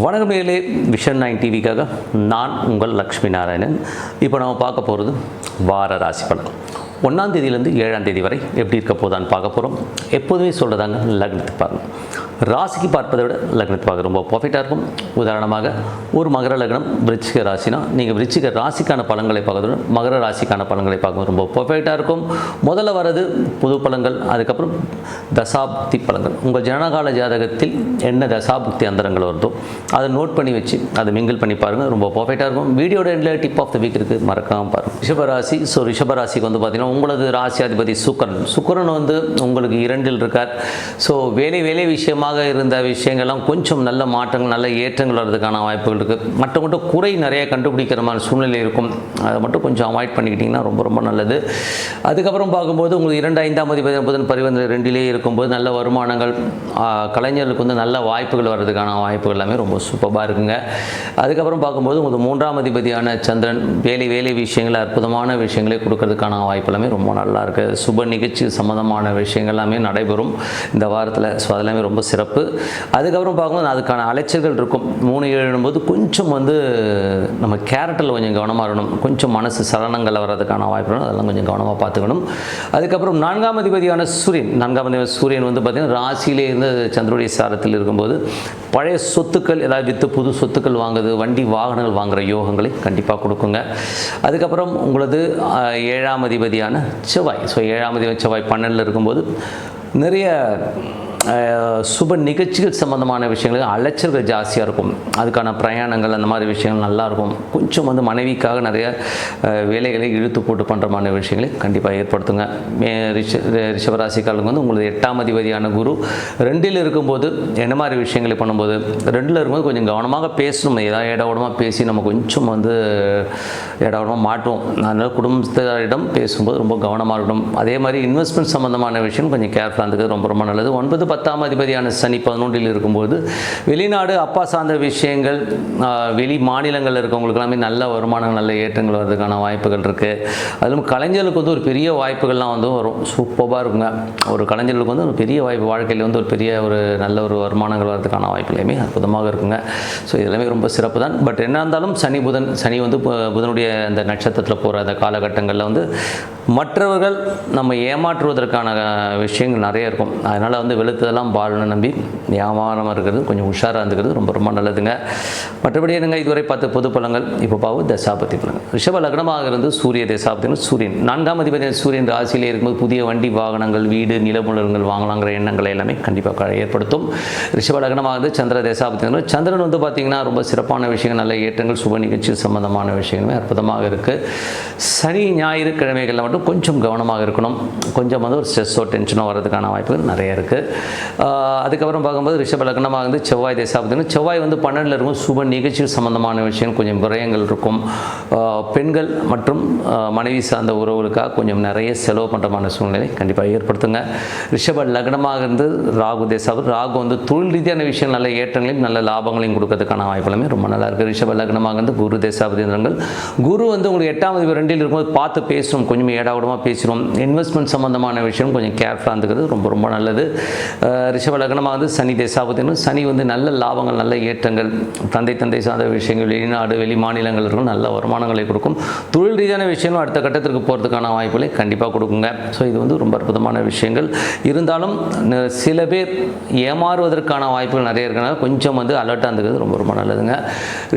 வணக்கம் நேயர்களே, விஷன் 9 டிவிக்காக நான் உங்கள் லக்ஷ்மி நாராயணன். இப்போ நம்ம பார்க்க போகிறது வார ராசி பலன். 1ஆம் தேதியிலேருந்து 7ஆம் தேதி வரை எப்படி இருக்க போதான்னு பார்க்க போகிறோம். எப்போதுமே சொல்கிறதாங்க, லக்னத்தை பாருங்கள். ராசிக்கு பார்ப்பதை விட லக்னத்தை பார்க்க ரொம்ப பர்ஃபெக்டாக இருக்கும். உதாரணமாக ஒரு மகர லக்னம் விருச்சிக ராசினா நீங்கள் விருச்சிக ராசிக்கான பலன்களை பார்க்கறத விட மகர ராசிக்கான பலன்களை பார்க்க ரொம்ப பர்ஃபெக்டாக இருக்கும். முதல்ல வர்றது பொது பலன்கள், அதுக்கப்புறம் தசாப்தி பலன்கள். உங்கள் ஜனகால ஜாதகத்தில் என்ன தசாபுக்தி அந்தரங்கள் வருதோ அதை நோட் பண்ணி வச்சு அதை மிங்கிள் பண்ணி பாருங்கள், ரொம்ப பர்ஃபெக்டாக இருக்கும். வீடியோட எண்டில் டிப் ஆஃப் த வீக் இருக்குது, மறக்காமல் பாருங்கள். ரிஷபராசி. ரிஷபராசிக்கு வந்து பார்த்தீங்கன்னா உங்களது ராசியாதிபதி சுக்கிரன் வந்து உங்களுக்கு 2இல் இருக்கார். ஸோ வேலை விஷயமாக இருந்த விஷயங்கள்லாம் கொஞ்சம் நல்ல மாற்றங்கள், நல்ல ஏற்றங்கள் வர்றதுக்கான வாய்ப்புகள் இருக்குது. மட்டும் குறை நிறைய கண்டுபிடிக்கிற மாதிரி சூழ்நிலை இருக்கும். அதை மட்டும் கொஞ்சம் அவாய்ட் பண்ணிக்கிட்டிங்கன்னா ரொம்ப நல்லது. அதுக்கப்புறம் பார்க்கும்போது உங்களுக்கு 2, 5ஆம் அதிபதி புதன் பரிவர்த்தனை 2லே இருக்கும்போது நல்ல வருமானங்கள், கலைஞர்களுக்கு வந்து நல்ல வாய்ப்புகள் வர்றதுக்கான வாய்ப்புகள் எல்லாமே ரொம்ப சூப்பராக இருக்குங்க. அதுக்கப்புறம் பார்க்கும்போது உங்களுக்கு 3ஆம் அதிபதியான சந்திரன் வேலை விஷயங்கள், அற்புதமான விஷயங்களை கொடுக்கறதுக்கான வாய்ப்பு எல்லாமே ரொம்ப நல்லா இருக்குது. சுப நிகழ்ச்சி சம்மந்தமான விஷயங்கள் எல்லாமே நடைபெறும் இந்த வாரத்தில். ஸோ அதெல்லாமே ரொம்ப சிறப்பு. அதுக்கப்புறம் பார்க்கும்போது அதுக்கான அலைச்சல்கள் இருக்கும். 3, 7 போது கொஞ்சம் வந்து நம்ம கேரக்டரில் கொஞ்சம் கவனமாக இருக்கணும். கொஞ்சம் மனசு சலனங்கள் வர்றதுக்கான வாய்ப்பு, அதெல்லாம் கொஞ்சம் கவனமாக பார்த்துக்கணும். அதுக்கப்புறம் 4ஆம் அதிபதியான சூரியன் வந்து பார்த்திங்கன்னா ராசியிலே இருந்து சந்திரனுடைய சாரத்தில் இருக்கும்போது பழைய சொத்துக்கள் ஏதாவது விற்று புது சொத்துக்கள் வாங்குறது, வண்டி வாகனங்கள் வாங்குகிற யோகங்களை கண்டிப்பாக கொடுக்குங்க. அதுக்கப்புறம் உங்களது 7ஆம் அதிபதியான செவ்வாய். ஸோ 7ஆம் அதிபதி செவ்வாய் 12ல் இருக்கும்போது நிறைய சுப நிகழ்ச்சிகள் சம்மந்தமான விஷயங்களுக்கு அலைச்சல்கள் ஜாஸ்தியாக இருக்கும். அதுக்கான பிரயாணங்கள் அந்த மாதிரி விஷயங்கள் நல்லாயிருக்கும். கொஞ்சம் வந்து மனைவிக்காக நிறைய வேலைகளை இழுத்து போட்டு பண்ணுற மாதிரி விஷயங்களை கண்டிப்பாக ஏற்படுத்துங்க. ரிஷபராசிக்காரங்க வந்து உங்களுக்கு 8ஆம் அதிபதியான குரு 2இல் இருக்கும்போது என்ன மாதிரி விஷயங்களை பண்ணும்போது 2இல் இருக்கும்போது கொஞ்சம் கவனமாக பேசணும். ஏதாவது இடவிடமாக பேசி நம்ம கொஞ்சம் வந்து இடவிடமாக மாட்டுவோம். அதனால் குடும்பத்தினரிடம் பேசும்போது ரொம்ப கவனமாக இருக்கணும். அதே மாதிரி இன்வெஸ்ட்மெண்ட் சம்மந்தமான விஷயம் கொஞ்சம் கேர்ஃபுல்லாக இருந்தது ரொம்ப நல்லது. 9, 10ஆம் அதிபதியான சனி 11இல் இருக்கும்போது வெளிநாடு அப்பா சார்ந்த விஷயங்கள், வெளி மாநிலங்களில் இருக்கவங்களுக்கு எல்லாமே நல்ல வருமானங்கள், நல்ல ஏற்றங்கள் வர்றதுக்கான வாய்ப்புகள் இருக்குது. அதிலும் கலைஞர்களுக்கு வந்து ஒரு பெரிய வாய்ப்புகள்லாம் வந்து வரும். சூப்பராக இருக்குங்க. ஒரு கலைஞர்களுக்கு வந்து ஒரு பெரிய வாய்ப்பு, வாழ்க்கையில் வந்து ஒரு பெரிய ஒரு நல்ல ஒரு வருமானங்கள் வர்றதுக்கான வாய்ப்புகளுமே அற்புதமாக இருக்குங்க. ஸோ இதெல்லாமே ரொம்ப சிறப்பு தான். பட் என்ன இருந்தாலும் சனி வந்து புதனுடைய அந்த நட்சத்திரத்தில் போகிற அந்த காலகட்டங்களில் வந்து மற்றவர்கள் நம்ம ஏமாற்றுவதற்கான விஷயங்கள் நிறைய இருக்கும். அதனால் வந்து வெளுத்ததெல்லாம் பால்னு நம்பி ஏமாறாமல் இருக்கிறது, கொஞ்சம் உஷாராக இருந்துக்கிறது ரொம்ப நல்லதுங்க. மற்றபடி என்னங்க, இதுவரை பார்த்த பொது பலன்கள். இப்போ பாவு தசாபதி பலன்கள். ரிஷப லக்னமாக இருந்து சூரிய தசாபதினு சூரியன் 4ஆம் அதிபதி சூரியன் ராசியிலே இருக்கும்போது புதிய வண்டி வாகனங்கள், வீடு, நிலமுலங்கள் வாங்கலாங்கிற எண்ணங்களை எல்லாமே கண்டிப்பாக ஏற்படுத்தும். ரிஷப லக்னமாக இருந்து சந்திர தசாபதி. சந்திரன் வந்து பார்த்திங்கன்னா ரொம்ப சிறப்பான விஷயங்கள், நல்ல ஏற்றங்கள், சுப நிகழ்ச்சி சம்பந்தமான விஷயங்களுமே அற்புதமாக இருக்குது. சனி ஞாயிறு கிழமைகளில் மட்டும் கொஞ்சம் கவனமாக இருக்கணும். கொஞ்சம் வந்து ஒரு ஸ்ட்ரெஸ்ஸோ டென்ஷனோ வர்றதுக்கான வாய்ப்புகள் நிறைய இருக்குது. அதுக்கப்புறம் பார்க்கும்போது ரிஷப லக்னமாக இருந்து செவ்வாய் தசாபதி. செவ்வாய் வந்து 12ல் இருக்கும். சுப நிகழ்ச்சிகள் சம்பந்தமான விஷயம், கொஞ்சம் விரயங்கள் இருக்கும். பெண்கள் மற்றும் மனைவி சார்ந்த உறவுகளுக்காக கொஞ்சம் நிறைய செலவு பண்ணுறமான சூழ்நிலை கண்டிப்பாக ஏற்படுத்துங்க. ரிஷப லக்னமாக இருந்து ராகு தசாபதி. ராகு வந்து தொழில் ரீதியான விஷயம் நல்ல ஏற்றங்களையும் நல்ல லாபங்களையும் கொடுக்கறதுக்கான வாய்ப்புகளுமே ரொம்ப நல்லா இருக்குது. ரிஷப லக்னமாக இருந்து குரு தசாபதி. குரு வந்து உங்களுக்கு 8ஆம் அதிபதி 2இல் இருக்கும்போது பார்த்து பேசணும், கொஞ்சம் ஏடாவிடமாக பேசணும். இன்வெஸ்ட்மெண்ட் சம்பந்தமான விஷயம் கொஞ்சம் கேர்ஃபுல்லாக இருந்துக்கிறது ரொம்ப நல்லது. ரிஷப லக்னமாக வந்து சனி தசாபதி. சனி வந்து நல்ல லாபங்கள், நல்ல ஏற்றங்கள், தந்தை சார்ந்த விஷயங்கள், வெளிநாடு வெளி மாநிலங்கள் இருக்கும், நல்ல வருமானங்களை கொடுக்கும். தொழில் ரீதியான விஷயங்களும் அடுத்த கட்டத்திற்கு போகிறதுக்கான வாய்ப்புகளை கண்டிப்பாக கொடுக்குங்க. ஸோ இது வந்து ரொம்ப அற்புதமான விஷயங்கள். இருந்தாலும் சில பேர் ஏமாறுவதற்கான வாய்ப்புகள் நிறைய இருக்கிறனால கொஞ்சம் வந்து அலர்ட்டாக இருந்துக்கிறது ரொம்ப நல்லதுங்க.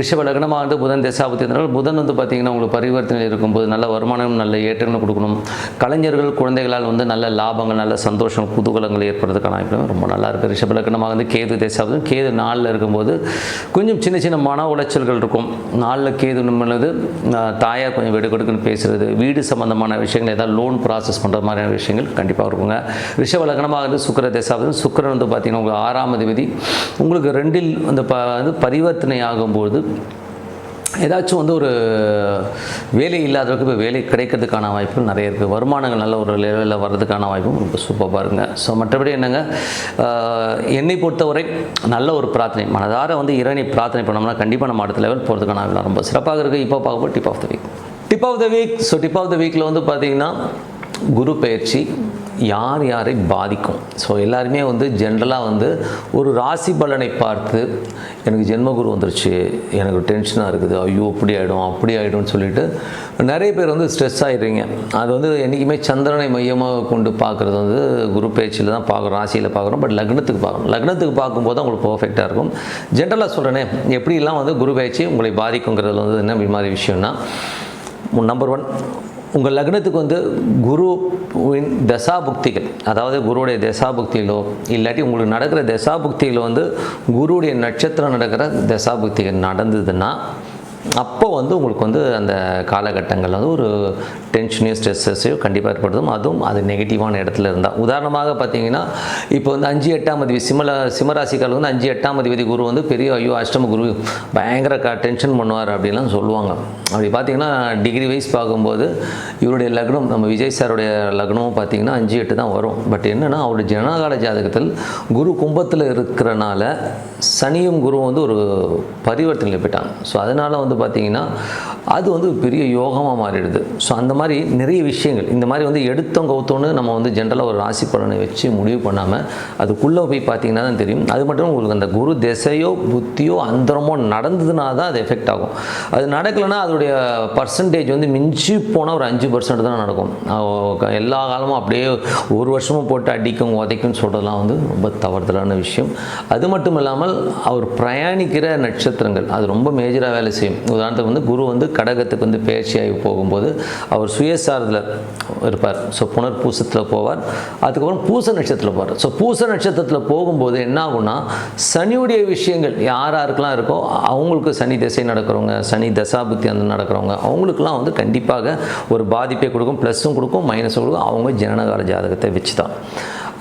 ரிஷப லக்னமாக வந்து புதன் தசாபதி. புதன் வந்து பார்த்திங்கன்னா உங்களுக்கு பரிவர்த்தனை இருக்கும்போது நல்ல வருமானம், நல்ல ஏற்றங்கள் கொடுக்கணும். கலைஞர்கள், குழந்தைகளால் வந்து நல்ல லாபங்கள், நல்ல சந்தோஷம், குதூகலங்கள் ஏற்படுறதுக்கான வாய்ப்பு ரொம்ப நல்லா இருக்குது. ரிஷப லக்னமாக வந்து கேது தசாபதி. கேது 4ல் இருக்கும்போது கொஞ்சம் சின்ன மன உளைச்சல்கள் இருக்கும். 4ல் கேது நம்மளது தாயார் கொஞ்சம் வெடுக்கெடுக்குன்னு பேசுகிறது, வீடு சம்பந்தமான விஷயங்கள், ஏதாவது லோன் ப்ராசஸ் பண்ணுற மாதிரியான விஷயங்கள் கண்டிப்பாக இருக்குங்க. ரிஷப லக்னமாக வந்து சுக்கிர தசாபதி. சுக்கிரன் வந்து பார்த்திங்கன்னா உங்களுக்கு 6ஆம் அதிபதி உங்களுக்கு 2இல் வந்து பரிவர்த்தனை ஆகும்போது ஏதாச்சும் வந்து ஒரு வேலை இல்லாதவருக்கு இப்போ வேலை கிடைக்கிறதுக்கான வாய்ப்புகள் நிறைய இருக்குது. வருமானங்கள் நல்ல ஒரு லெவலில் வர்றதுக்கான வாய்ப்பும் ரொம்ப சூப்பராக இருங்க. ஸோ மற்றபடி என்னங்க, என்னை பொறுத்தவரை நல்ல ஒரு பிரார்த்தனை, மனதார வந்து இறைவனை பிரார்த்தனை பண்ணோம்னா கண்டிப்பாக நம்ம அடுத்த லெவல் போகிறதுக்கான ரொம்ப சிறப்பாக இருக்குது. இப்போ பார்க்கும்போது tip of the week. So tip of the வீக்கில் வந்து பார்த்திங்கன்னா குரு பயிற்சி யார் யாரை பாதிக்கும். ஸோ எல்லாருமே வந்து ஜென்ரலாக வந்து ஒரு ராசி பலனை பார்த்து எனக்கு ஜென்மகுரு வந்துருச்சு, எனக்கு டென்ஷனாக இருக்குது, ஐயோ இப்படி ஆகிடும் அப்படி ஆகிடும்னு சொல்லிட்டு நிறைய பேர் வந்து ஸ்ட்ரெஸ் ஆகிடுறீங்க. அது வந்து என்றைக்குமே சந்திரனை மையமாக கொண்டு பார்க்குறது வந்து குரு பயிற்சியில் தான் பார்க்குறோம், ராசியில் பார்க்குறோம். பட் லக்னத்துக்கு பார்க்கணும். லக்னத்துக்கு பார்க்கும்போது தான் உங்களுக்கு பர்ஃபெக்டாக இருக்கும். ஜென்ரலாக சொல்கிறேனே எப்படிலாம் வந்து குரு பயிற்சி உங்களை பாதிக்குங்கிறது வந்து என்ன மாதிரி விஷயம்னா, நம்பர் 1, உங்கள் லக்னத்துக்கு வந்து குருவின் தசாபுக்திகள், அதாவது குருவுடைய தசாபுக்திகளோ இல்லாட்டி உங்களுக்கு நடக்கிற தசாபுக்திகளோ வந்து குருவுடைய நட்சத்திரம் நடக்கிற தசாபுக்திகள் நடந்ததுன்னா அப்போ வந்து உங்களுக்கு வந்து அந்த காலகட்டங்களில் வந்து ஒரு டென்ஷனையோ ஸ்ட்ரெஸ்ஸையோ கண்டிப்பாக ஏற்படுத்தும். அதுவும் அது நெகட்டிவான இடத்துல இருந்தால். உதாரணமாக பார்த்தீங்கன்னா இப்போ வந்து 5 8ஆம் அதிபதி சிம்மராசிக்காரர்கள் வந்து 5 8ஆம் அதிபதி குரு வந்து பெரிய ஐயோ அஷ்டம குரு பயங்கர டென்ஷன் பண்ணுவார் அப்படிலாம் சொல்லுவாங்க. அப்படி பார்த்தீங்கன்னா டிகிரி வைஸ் பார்க்கும்போது இவருடைய லக்னம், நம்ம விஜய் சாருடைய லக்னமும் பார்த்தீங்கன்னா 5 8 தான் வரும். பட் என்னென்னா அவருடைய ஜனகால ஜாதகத்தில் குரு கும்பத்தில் இருக்கிறனால சனியும் குருவும் வந்து ஒரு பரிவர்த்தனையில் போயிட்டாங்க. ஸோ அதனால் வந்து பார்த்திங்கன்னா அது வந்து பெரிய யோகமாக மாறிடுது. ஸோ அந்த மாதிரி நிறைய விஷயங்கள் இந்த மாதிரி வந்து எடுத்தோம் கவுத்தோன்னு நம்ம வந்து ஜென்ரலாக ஒரு ராசி பலனை வச்சு முடிவு பண்ணாமல் அதுக்குள்ளே போய் பார்த்திங்கன்னா தான் தெரியும். அது மட்டும் உங்களுக்கு அந்த குரு திசையோ புத்தியோ அந்தரமோ நடந்ததுனா தான் அது எஃபெக்ட் ஆகும். அது நடக்கலைன்னா அதோடைய பர்சன்டேஜ் வந்து மிஞ்சி போனால் ஒரு 5% தான் நடக்கும். எல்லா காலமும் அப்படியே ஒரு வருஷமும் போட்டு அடிக்கும் உதைக்கும்னு சொல்கிறதுலாம் வந்து ரொம்ப தவறுதலான விஷயம். அது மட்டும் இல்லாமல் அவர் பிரயாணிக்கிற நட்சத்திரங்கள் அது ரொம்ப மேஜராக வேலை செய்யும். உதாரணத்துக்கு வந்து குரு வந்து கடகத்துக்கு வந்து பயிற்சியாகி போகும்போது அவர் சுயசாரத்தில் இருப்பார். ஸோ புனர்பூசத்தில் போவார், அதுக்கப்புறம் பூச நட்சத்திரத்தில் போவார். ஸோ பூச நட்சத்திரத்தில் போகும்போது என்ன ஆகும்னா சனியுடைய விஷயங்கள் யாருக்கெல்லாம் இருக்கோ அவங்களுக்கு சனி திசை நடக்கிறவங்க, சனி தசாபுத்தி அந்த நடக்கிறவங்க அவங்களுக்குலாம் வந்து கண்டிப்பாக ஒரு பாதிப்பை கொடுக்கும், ப்ளஸ்ஸும் கொடுக்கும் மைனஸும் கொடுக்கும். அவங்க ஜனனகால ஜாதகத்தை வச்சு தான்.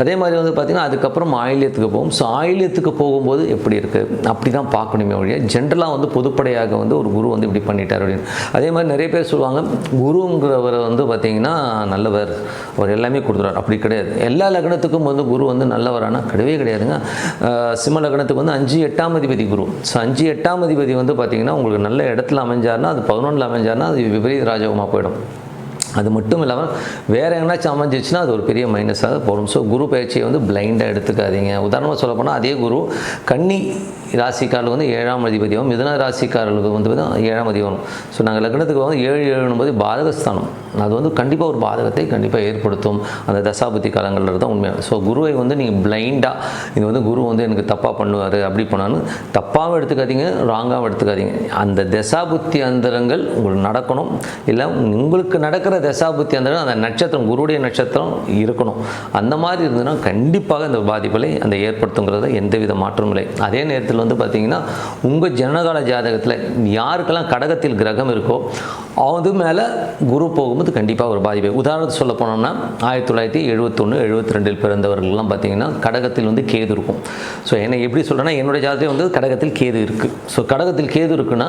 அதே மாதிரி வந்து பார்த்திங்கன்னா அதுக்கப்புறம் ஆயில்யத்துக்கு போகும். ஸோ ஆயில்யத்துக்கு போகும்போது எப்படி இருக்குது அப்படி தான் பார்க்கணுமே ஒழிய ஜென்ரலாக வந்து பொதுப்படையாக வந்து ஒரு குரு வந்து இப்படி பண்ணிட்டார் அப்படின்னு. அதே மாதிரி நிறைய பேர் சொல்லுவாங்க குருங்கிறவர் வந்து பார்த்திங்கன்னா நல்லவர், அவர் எல்லாமே கொடுத்துறாரு. அப்படி கிடையாது. எல்லா லக்னத்துக்கும் வந்து குரு வந்து நல்லவரானா கிடையவே கிடையாதுங்க. சிம்ம லக்னத்துக்கு வந்து 5 8ஆம் அதிபதி குரு. ஸோ 5 8ஆம் அதிபதி வந்து பார்த்திங்கன்னா உங்களுக்கு நல்ல இடத்துல அமைஞ்சார்னா அது 11ல் அமைஞ்சார்னா அது விபரீத ராஜகமாக போயிடும். அது மட்டும் இல்லாமல் வேறு எங்கேனாச்சும் அமைஞ்சிச்சுன்னா அது ஒரு பெரிய மைனஸாக போகும். ஸோ குரு பயிற்சியை வந்து பிளைண்டாக எடுத்துக்காதீங்க. உதாரணமாக சொல்ல போனால் அதே குரு கன்னி ராசிக்காரர்களுக்கு வந்து 7ஆம் அதிபதியும் மிதுன ராசிக்காரர்களுக்கு வந்து 7ஆம் அதிபதி வரும். ஸோ நாங்கள் லக்னத்துக்கு வந்து 7 7 பாதகஸ்தானம். அது வந்து கண்டிப்பாக ஒரு பாதகத்தை கண்டிப்பாக ஏற்படுத்தும் அந்த தசாபுத்தி காலங்களில் தான் உண்மையாக. ஸோ குருவை வந்து நீங்கள் பிளைண்டாக இது வந்து குரு வந்து எனக்கு தப்பாக பண்ணுவார் அப்படி பண்ணாலும் தப்பாகவும் எடுத்துக்காதீங்க, ராங்காகவும் எடுத்துக்காதீங்க. அந்த தசாபுத்தி அந்தரங்கள் உங்களுக்கு நடக்கணும். இல்லை உங்களுக்கு நடக்கிற தசாபுத்தி அந்தரம் அந்த நட்சத்திரம் குருடைய நட்சத்திரம் இருக்கணும். அந்த மாதிரி இருந்ததுன்னா கண்டிப்பாக இந்த பாதிப்புகளை அந்த ஏற்படுத்துங்கிறத எந்தவித மாற்றமும் இல்லை. அதே நேரத்தில் வந்து பார்த்திங்கன்னா உங்கள் ஜனகால ஜாதகத்தில் யாருக்கெல்லாம் கடகத்தில் கிரகம் இருக்கோ அது மேலே குரு போகும்போது கண்டிப்பாக ஒரு பாதிப்பு. உதாரணத்துக்கு சொல்ல போனோம்னா 1971 72 பிறந்தவர்கள்லாம் பார்த்திங்கன்னா கடகத்தில் வந்து கேது இருக்கும். ஸோ என்னை எப்படி சொல்கிறேன்னா என்னுடைய ஜாதகத்தில் வந்து கடகத்தில் கேது இருக்குது. ஸோ கடகத்தில் கேது இருக்குன்னா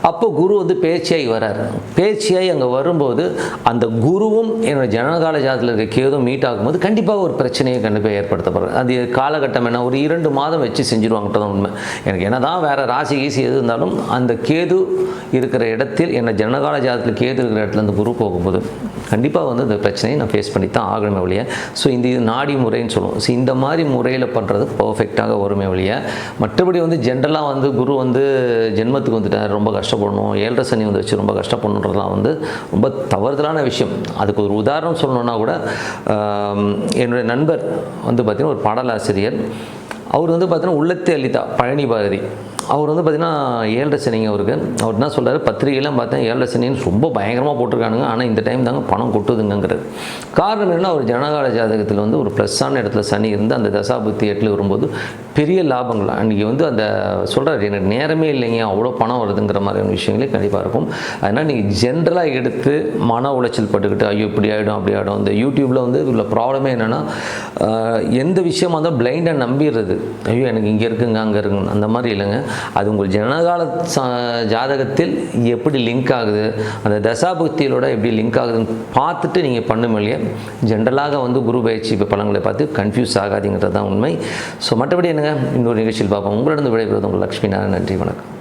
அப்போ குரு வந்து பேச்சியாகி வராரு. பேச்சியாகி அங்கே வரும்போது அந்த குருவும் என்னோடய ஜனகால ஜாதகத்தில் இருக்க கேதும் மீட் ஆகும்போது கண்டிப்பாக ஒரு பிரச்சனையை கண்டிப்பாக ஏற்படுத்தப்படுறது. அது காலகட்டம் என்ன ஒரு 2 மாதம் வச்சு செஞ்சுருவாங்கன்றது தான் உண்மை. எனக்கு என்ன தான் வேறு ராசி ஈசி எது இருந்தாலும் அந்த கேது இருக்கிற இடத்தில் என்ன ஜனகால ஜாதகத்தில் கேது இருக்கிற இடத்துல அந்த குரு போகும்போது கண்டிப்பாக வந்து இந்த பிரச்சனையை நான் ஃபேஸ் பண்ணி தான் ஆகணுமே ஒழிய. ஸோ இந்த நாடி முறைன்னு சொல்லுவோம். ஸோ இந்த மாதிரி முறையில் பண்ணுறது பர்ஃபெக்டாக வருமே ஒழிய மற்றபடி வந்து ஜென்ரலாக வந்து குரு வந்து ஜென்மத்துக்கு வந்துட்டார் ரொம்ப கஷ்டப்படணும், 7.5 சனி வந்து வச்சு ரொம்ப கஷ்டப்படணுன்றதுலாம் வந்து ரொம்ப தவறுதலான விஷயம். அதுக்கு ஒரு உதாரணம் சொல்லணுன்னா கூட என்னுடைய நண்பர் வந்து பார்த்திங்கன்னா ஒரு பாடலாசிரியர். அவர் வந்து பார்த்திங்கன்னா உள்ளத்தை அளித்தா பழனி பாரதி. அவர் வந்து பார்த்திங்கன்னா 7.5 சனிங்க அவருக்கு. அவர் என்ன சொல்கிறார், பத்திரிகையெல்லாம் பார்த்தேன் 7.5 சனின்னு ரொம்ப பயங்கரமாக போட்டிருக்கானுங்க, ஆனால் இந்த டைம் தாங்க பணம் கொட்டுதுங்கிறது. காரணம் என்ன, அவர் ஜனகால ஜாதகத்தில் வந்து ஒரு ப்ளஸ்ஸான இடத்துல சனி இருந்து அந்த தசாபுத்தி 8 வரும்போது பெரிய லாபங்கள் அன்றைக்கி வந்து அந்த சொல்கிறார் எனக்கு நேரமே இல்லைங்க அவ்வளோ பணம் வருதுங்கிற மாதிரியான விஷயங்களே கண்டிப்பாக இருக்கும். அதனால் நீங்கள் ஜென்ரலாக எடுத்து மன உளைச்சல் பட்டுக்கிட்டு ஐயோ இப்படி ஆகிடும் அப்படி ஆகிடும். இந்த யூடியூப்பில் வந்து இதில் ப்ராப்ளமே என்னென்னா எந்த விஷயமாக இருந்தால் பிளைண்டாக நம்பிடுறது. ஐயோ எனக்கு இங்கே இருக்குங்க அங்கே இருக்குங்க அந்த மாதிரி இல்லைங்க. அது உங்கள் ஜனகால ஜாதகத்தில் எப்படி லிங்க் ஆகுது, அந்த தசாபுக்தியோட எப்படி லிங்க் ஆகுதுன்னு பார்த்துட்டு நீங்கள் பண்ணும் இல்லையா. ஜென்ரலாக வந்து குரு பயிற்சி இப்போ பலங்களை பார்த்து கன்ஃபியூஸ் ஆகாதீங்கிறது தான் உண்மை. ஸோ மற்றபடி என்னங்க இன்னொரு நிகழ்ச்சியில் பார்ப்போம். உங்களிடம் விடைபெறுவது உங்கள் லக்ஷ்மி நாராயணன். நன்றி, வணக்கம்.